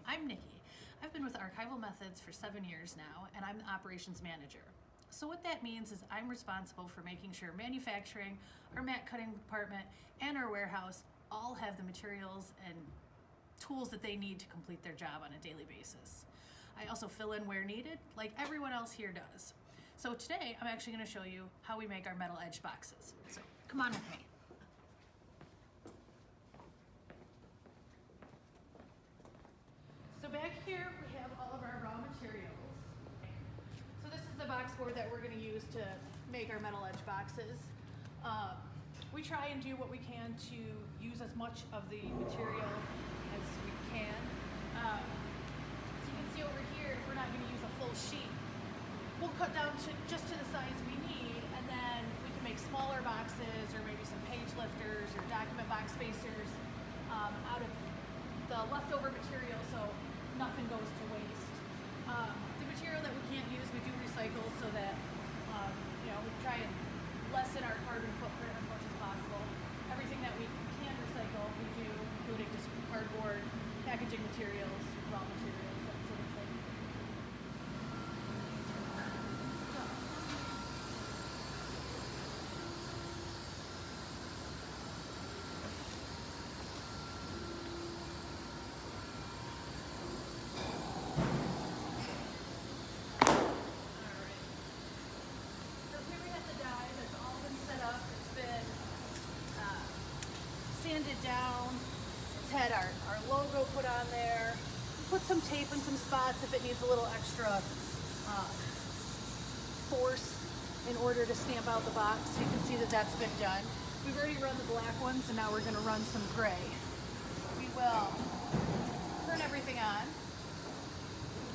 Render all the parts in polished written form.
I'm Nicci. I've been with Archival Methods for 7 years now, and I'm the operations manager. So what that means is I'm responsible for making sure manufacturing, our mat cutting department, and our warehouse all have the materials and tools that they need to complete their job on a daily basis. I also fill in where needed, like everyone else here does. So today, I'm actually going to show you how we make our metal edge boxes. So come on with me. So back here, we have all of our raw materials. So this is the box board that we're going to use to make our metal edge boxes. We try and do what we can to use as much of the material as we can. So you can see over here, if we're not going to use a full sheet, we'll cut down to just to the size we need, and then we can make smaller boxes or maybe some page lifters or document box spacers out of the leftover material, so nothing goes to waste. The material that we can't use, we do recycle so that we try and lessen our carbon footprint as much as possible. Everything that we can recycle, we do, including just cardboard, packaging materials, raw materials, that sort of thing. Sanded down. It's had our logo put on there. Put some tape in some spots if it needs a little extra force in order to stamp out the box. You can see that that's been done. We've already run the black ones, and now we're going to run some gray. We will turn everything on.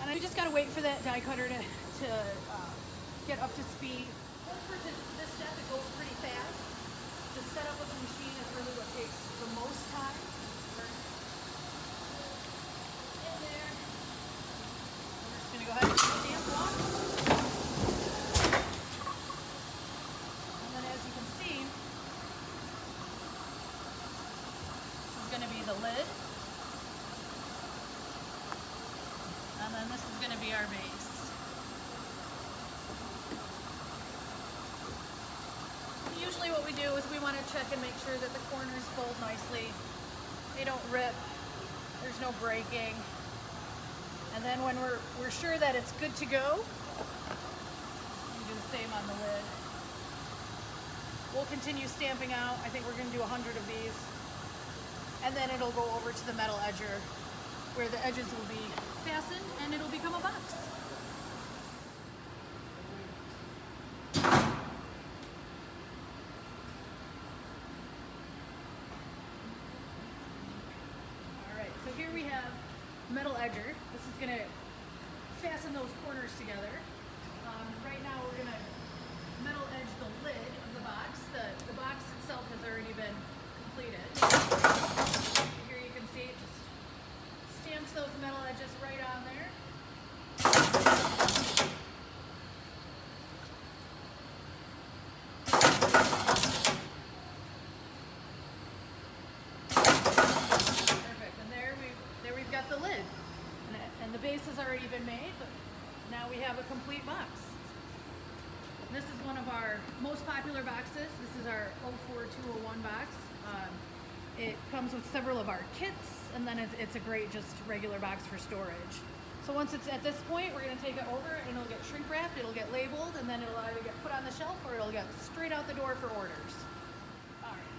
And we just got to wait for that die cutter to get up to speed. Once we're to this step, it goes pretty fast. The setup of the machine is really what takes the most time. In there. We're just going to go ahead and stamp one. And then as you can see, this is going to be the lid. And then this is going to be our base. Usually what we do is we want to check and make sure that the corners fold nicely. They don't rip. There's no breaking. And then when we're sure that it's good to go, we do the same on the lid. We'll continue stamping out. I think we're going to do 100 of these. And then it'll go over to the metal edger where the edges will be fastened and it'll become a box. So here we have metal edger. This is going to fasten those corners together. Right now we're going to metal edge the lid of the box. The box itself has already been completed. Here you can see it just stamps those metal edges right on there. We've got the lid, and the base has already been made, but now we have a complete box. And this is one of our most popular boxes. This is our 04201 box. It comes with several of our kits, and then it's a great just regular box for storage. So once it's at this point, we're going to take it over, and it'll get shrink wrapped, it'll get labeled, and then it'll either get put on the shelf or it'll get straight out the door for orders. All right.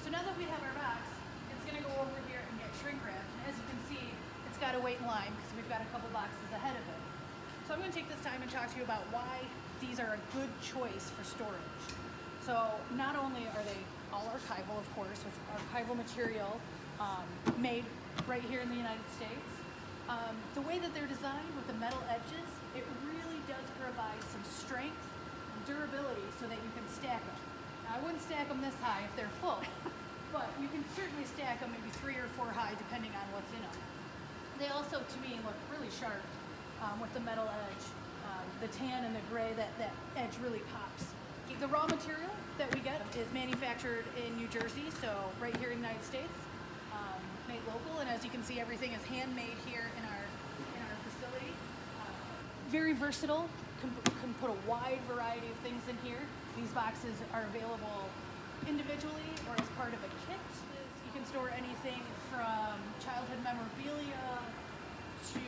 So now that we have our box, it's going to go over here and get shrink wrapped. And as you can see, it's got to wait in line because we've got a couple boxes ahead of it. So I'm going to take this time and talk to you about why these are a good choice for storage. So not only are they all archival, of course, with archival material made right here in the United States. The way that they're designed with the metal edges, it really does provide some strength and durability so that you can stack them. Now, I wouldn't stack them this high if they're full, but you can certainly stack them maybe 3 or 4 high depending on what's in them. They also, to me, look really sharp with the metal edge. The tan and the gray, that edge really pops. The raw material that we get is manufactured in New Jersey, so right here in the United States, made local, and as you can can see, everything is handmade here in our facility. Very versatile. Can put a wide variety of things in here. These boxes are available individually or as part of a kit. You can store anything from childhood memorabilia to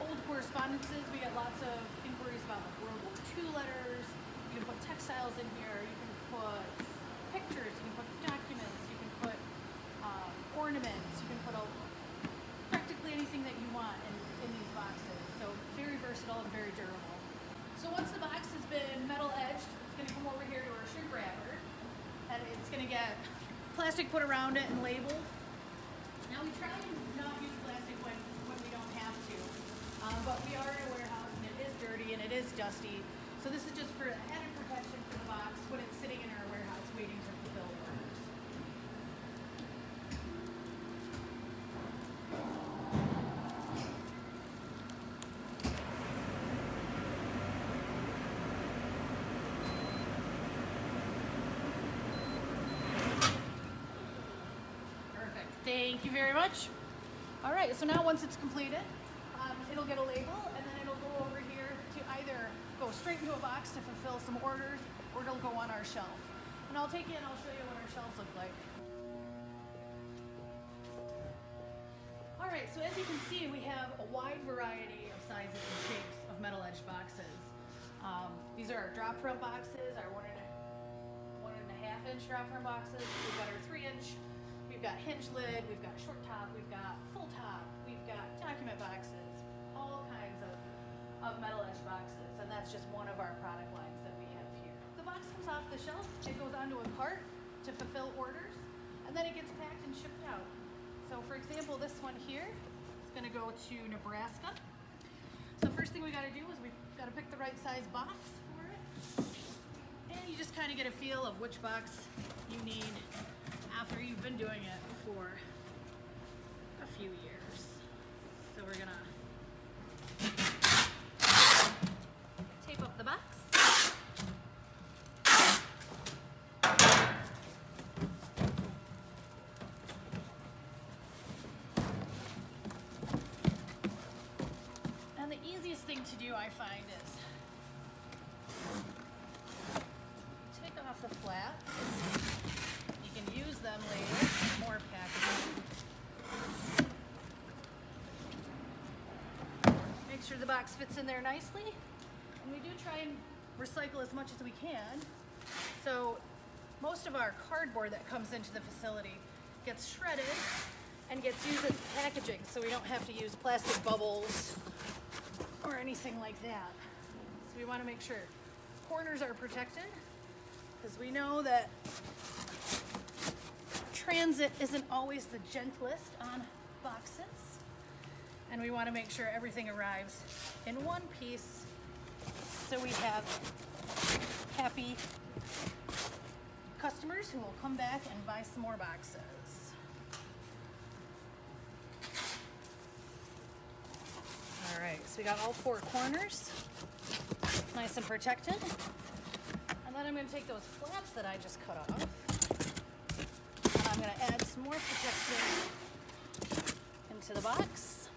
old correspondences. We get lots of inquiries about like World War II letters. You can put textiles in here. You can put pictures. You can put documents. You can put ornaments. You can put practically anything that you want in these boxes. So very versatile and very durable. So once the box has been metal edged, it's going to come over here to our shrink wrapper, and it's going to get plastic put around it and labeled. Now we try and not use plastic when we don't have to, but we are in a warehouse and it is dirty and it is dusty. So this is just for added protection for the box when it's sitting in our warehouse waiting to fulfill orders. Thank you very much. All right, so now once it's completed, it'll get a label, and then it'll go over here to either go straight into a box to fulfill some orders, or it'll go on our shelf. And I'll take you and I'll show you what our shelves look like. All right, so as you can see, we have a wide variety of sizes and shapes of metal edged boxes. These are our drop front boxes, our 1.5 inch drop front boxes. We've got our 3-inch. We've got hinge lid, we've got short top, we've got full top, we've got document boxes, all kinds of metal edge boxes, and that's just one of our product lines that we have here. The box comes off the shelf, it goes onto a cart to fulfill orders, and then it gets packed and shipped out. So for example, this one here is gonna go to Nebraska. So first thing we gotta do is we gotta pick the right size box for it, and you just kind of get a feel of which box you need after you've been doing it for a few years. So we're gonna tape up the box. And the easiest thing to do, I find, is take off the flap. You can use them later for more packaging. Make sure the box fits in there nicely. And we do try and recycle as much as we can. So most of our cardboard that comes into the facility gets shredded and gets used as packaging, so we don't have to use plastic bubbles or anything like that. So we want to make sure corners are protected, because we know that transit isn't always the gentlest on boxes, and we want to make sure everything arrives in one piece so we have happy customers who will come back and buy some more boxes. All right, so we got all 4 corners nice and protected, and then I'm going to take those flaps that I just cut off. I'm going to add some more protection into the box.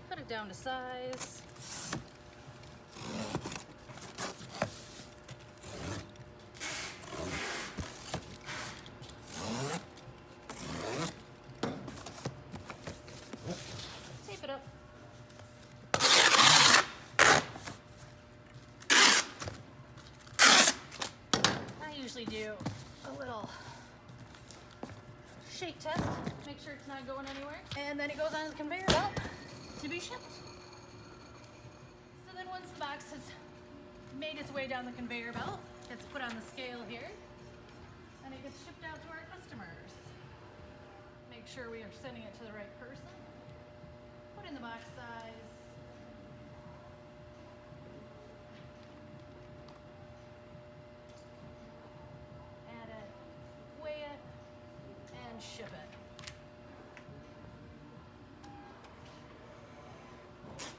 Cut it down to size. Tape it up. Usually do a little shake test, make sure it's not going anywhere, and then it goes on the conveyor belt to be shipped. So then once the box has made its way down the conveyor belt, it's put on the scale here, and it gets shipped out to our customers. Make sure we are sending it to the right person, put in the box size, ship it.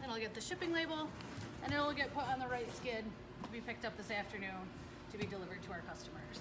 Then I'll get the shipping label, and it'll get put on the right skid to be picked up this afternoon to be delivered to our customers.